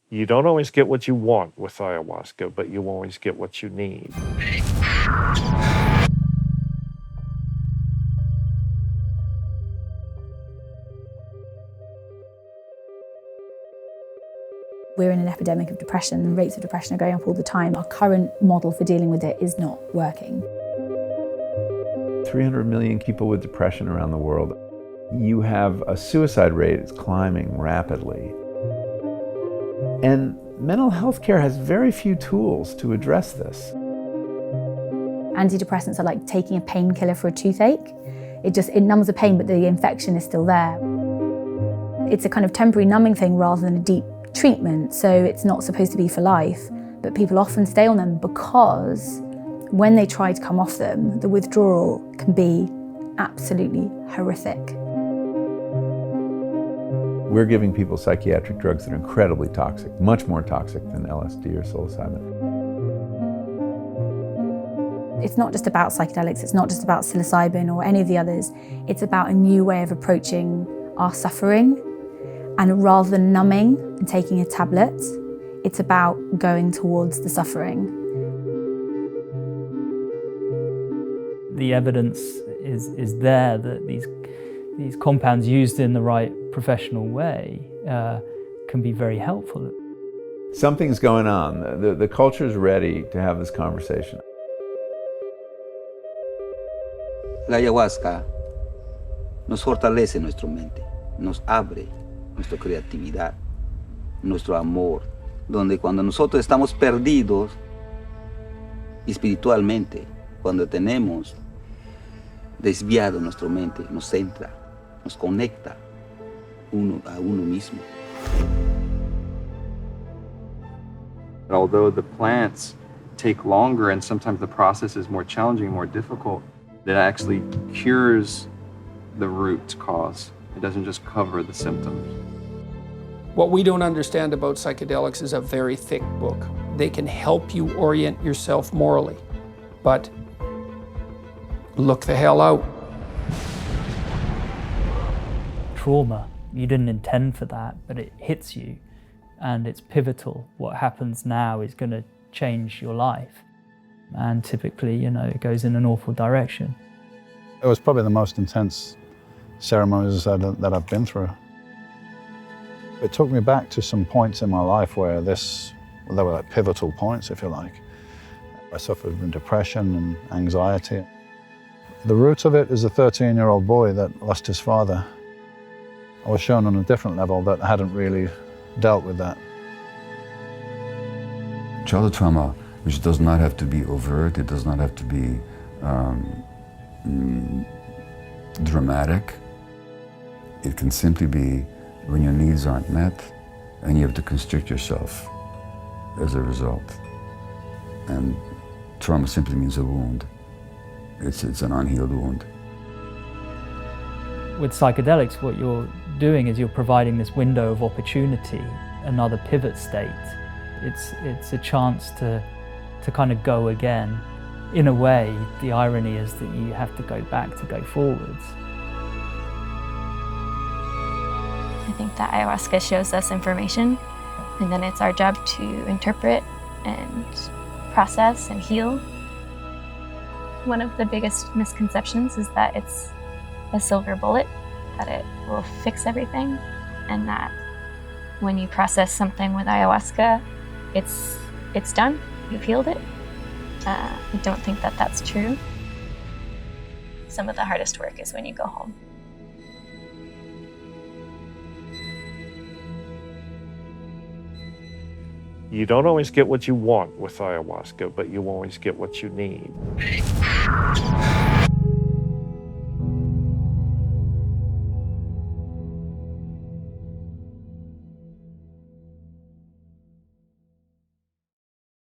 You don't always get what you want with ayahuasca, but you always get what you need. We're in an epidemic of depression, and rates of depression are going up all the time. Our current model for dealing with it is not working. 300 million people with depression around the world. You have a suicide rate that's climbing rapidly. And mental health care has very few tools to address this. Antidepressants are like taking a painkiller for a toothache. It numbs the pain, but the infection is still there. It's a kind of temporary numbing thing rather than a deep treatment, so it's not supposed to be for life. But people often stay on them because when they try to come off them, the withdrawal can be absolutely horrific. We're giving people psychiatric drugs that are incredibly toxic, much more toxic than LSD or psilocybin. It's not just about psychedelics, it's not just about psilocybin or any of the others. It's about a new way of approaching our suffering. And rather than numbing and taking a tablet, it's about going towards the suffering. The evidence is there that these compounds used in the right professional way can be very helpful. Something's going on. The culture's ready to have this conversation. La ayahuasca nos fortalece nuestra mente, nos abre nuestra creatividad, nuestro amor, donde cuando nosotros estamos perdidos espiritualmente, cuando tenemos desviado nuestra mente, nos centra, nos conecta uno a uno mismo. Although the plants take longer and sometimes the process is more challenging, more difficult, it actually cures the root cause. It doesn't just cover the symptoms. What we don't understand about psychedelics is a very thick book. They can help you orient yourself morally, but look the hell out. Trauma, you didn't intend for that, but it hits you and it's pivotal. What happens now is going to change your life. And typically, it goes in an awful direction. It was probably the most intense ceremonies that I've been through. It took me back to some points in my life where they were like pivotal points, if you like. I suffered from depression and anxiety. The root of it is a 13-year-old boy that lost his father. I was shown on a different level that I hadn't really dealt with that. Childhood trauma, which does not have to be overt, it does not have to be dramatic. It can simply be when your needs aren't met and you have to constrict yourself as a result. And trauma simply means a wound. It's an unhealed wound. With psychedelics, what you're doing is you're providing this window of opportunity, another pivot state. It's a chance to kind of go again. In a way, the irony is that you have to go back to go forwards. I think that ayahuasca shows us information, and then it's our job to interpret and process and heal. One of the biggest misconceptions is that it's a silver bullet, that it will fix everything, and that when you process something with ayahuasca, it's done, you've healed it. I don't think that that's true. Some of the hardest work is when you go home. You don't always get what you want with ayahuasca, but you always get what you need.